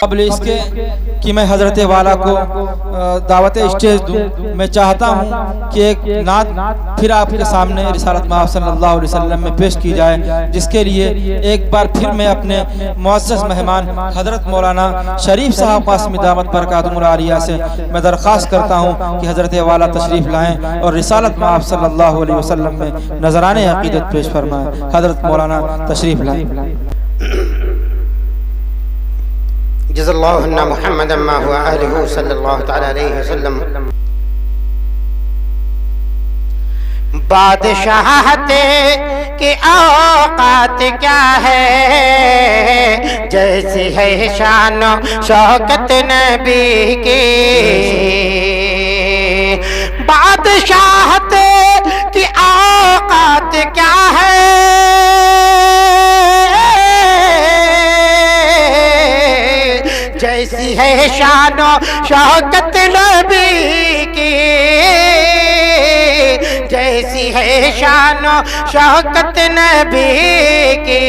قبل اس کے کہ میں حضرت والا کو دعوت اسٹیج دوں، میں چاہتا ہوں کہ ایک نعت پھر آپ کے سامنے رسالت مآب صلی اللہ علیہ وسلم میں پیش کی جائے، جس کے لیے ایک بار پھر میں اپنے معزز مہمان حضرت مولانا شریف صاحب قاسمی دامت برکاتہم العالیہ سے میں درخواست کرتا ہوں کہ حضرت والا تشریف لائیں اور رسالت مآب صلی اللہ علیہ وسلم میں نذران عقیدت پیش فرمائیں۔ حضرت مولانا تشریف لائیں۔ جز اللہ عنا محمد ما هو آلہ صلی اللہ تعالی علیہ وسلم۔ بادشاہت کے اوقات کیا ہے، جیسی ہے شان و شوکت نبی کی۔ بادشاہت کے اوقات کیا ہے، جیسی ہے شان و شوکت نبی کی، جیسی ہے شان و شوکت نبی کی۔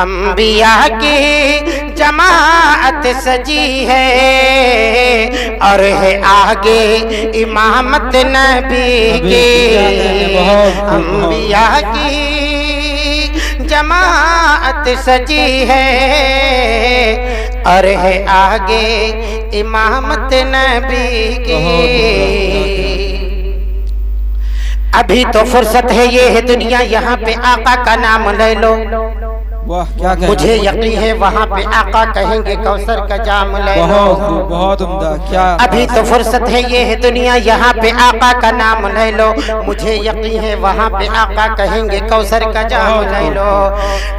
انبیاء کی جماعت سجی ہے اور ہے آگے امامت نبی کی۔ انبیاء کی جماعت سجی ہے اور ہے آگے امامت نبی کی۔ ابھی تو فرصت ہے، یہ ہے دنیا، یہاں پہ آقا کا نام لے لو۔ مجھے یقین ہے وہاں پہ آقا کہیں گے کوثر کا جام لے لو۔ بہت عمدہ، کیا ابھی تو فرصت ہے، یہ ہے دنیا، یہاں پہ آقا کا نام لے لو۔ مجھے یقین ہے وہاں پہ آقا کہیں گے کوثر کا جام لے لو۔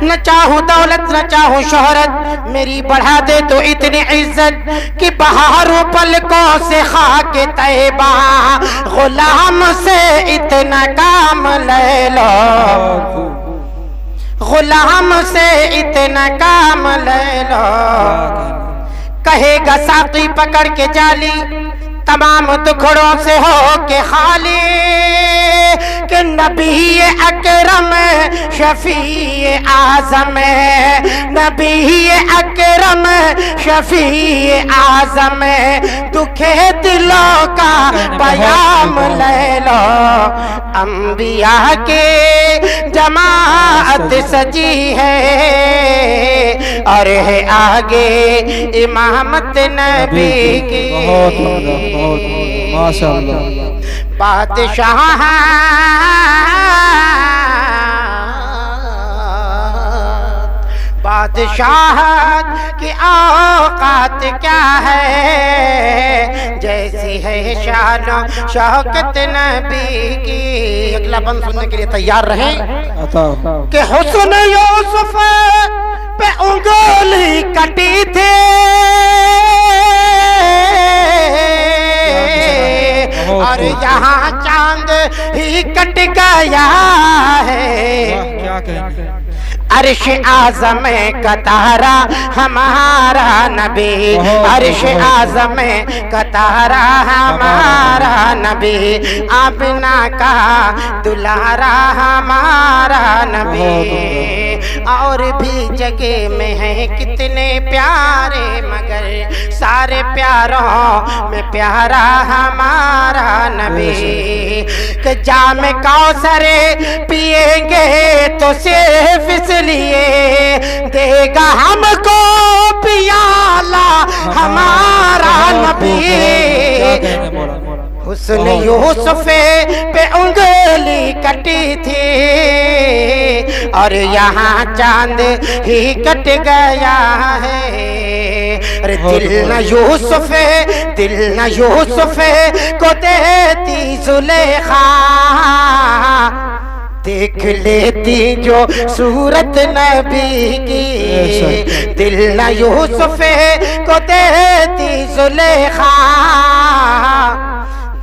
نہ چاہوں دولت نہ چاہوں شہرت، میری بڑھا دے تو اتنی عزت کہ بہاروں پلکوں سے خاک طیبہ، غلام سے اتنا کام لے لو۔ غلام سے اتنا کام لے لو۔ کہے گا ساقی پکڑ کے جالی، تمام دکھڑوں سے ہو کے خالی، کہ نبی اکرم شفیع اعظم ہے، نبی اکرم شفیع اعظم ہے۔ دکھے دلوں کا پیام لے لو۔ انبیاء کے جماعت سجی ہے اور ہے آگے امامت نبی کی۔ ماشاءاللہ۔ بادشاہ بادشاہت کی اوقات کیا ہے، جیسی ہے شان و شوکت نبی کی۔ اگلا بند سننے کے لیے تیار رہیں کہ حسن یوسف پہ انگلی کٹی تھی، اور یہاں چاند ہی کٹ گیا ہے۔ کیا کہیں عرش اعظم کا تارا ہمارا نبی، عرش اعظم کا تارا ہمارا نبی، آمنہ کا دلارا ہمارا نبی۔ اور بھی جگہ میں ہیں کتنے پیارے، مگر سارے پیاروں میں پیارا ہمارا نبی۔ کہ جام کوثر پیئیں گے تو صرف اس لیے دے گا ہم کو پیالہ ہمارا نبی۔ حسن یوسف پہ انگلی کٹی تھی اور یہاں چاند ہی کٹ گیا ہے۔ دل نہ یوسف کو دیتی زلیخا، دیکھ لیتی جو صورت نبی کی۔ دل نہ یوسف کو دیتی زلیخا،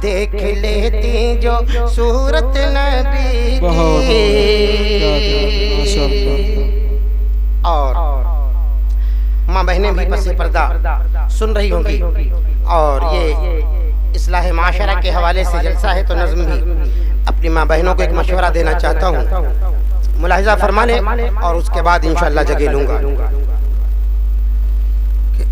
دیکھ لیتی جو صورت نبی کی۔ اور ماں بہنیں بھی پس پردہ سن رہی ہوں گی، اور یہ اصلاح معاشرہ کے حوالے سے جلسہ ہے تو نظم بھی اپنی ماں بہنوں کو ایک مشورہ دینا چاہتا ہوں، ملاحظہ فرما لیں اور اس کے بعد انشاءاللہ جگہ لوں گا۔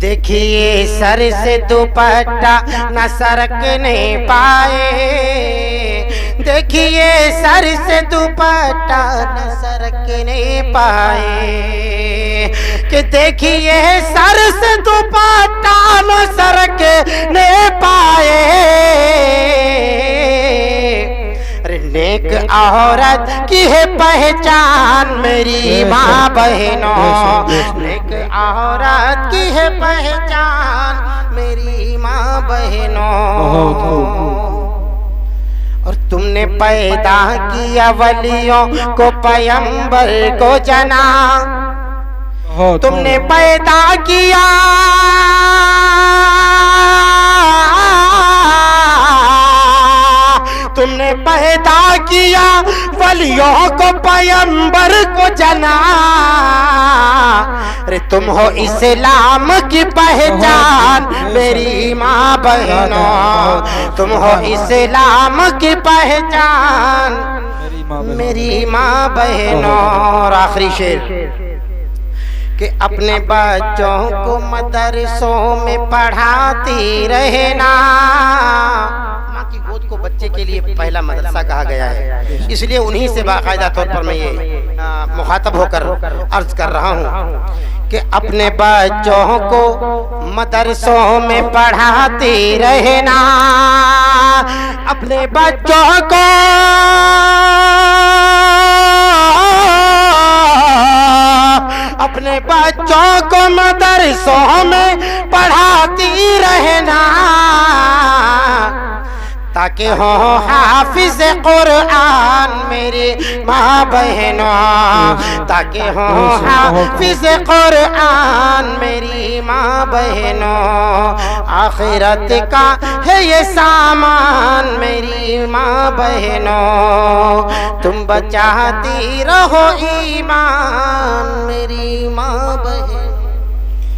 دیکھیے سر سے دوپٹہ نہ سرکنے پائے، دیکھیے سر سے دوپٹہ نہ سرکنے پائے، کہ دیکھیے سر سے دوپٹہ نہ سرکنے پائے، نیک عورت کی ہے پہچان میری ماں بہنوں، نیک عورت کی ہے پہچان میری ماں بہنوں۔ اور تم نے پیدا کیا ولیوں کو پیغمبر کو جنا، تم نے پیدا کیا تم نے پیدا کیا ولیوں کو پیغمبر کو جنا، ارے تم ہو اسلام کی پہچان میری ماں بہنوں، تم ہو اسلام کی پہچان میری ماں بہنوں۔ اور آخری شعر کہ اپنے بچوں کو مدرسوں میں پڑھاتی رہنا، ماں کی گود کو بچے کے لیے پہلا مدرسہ کہا گیا ہے، اس لیے انہی سے باقاعدہ طور پر میں یہ مخاطب ہو کر عرض کر رہا ہوں کہ اپنے بچوں کو مدرسوں میں پڑھاتی رہنا، اپنے بچوں کو اپنے بچوں کو مدرسوں میں پڑھاتی رہنا، تاکہ ہو حافظ قرآن میری ماں بہنوں، تاکہ ہو حافظ قرآن میری ماں بہنوں، آخرت کا ہے یہ سامان میری ماں بہنوں، تم بچاتی رہو ایمان میری ماں بہنوں۔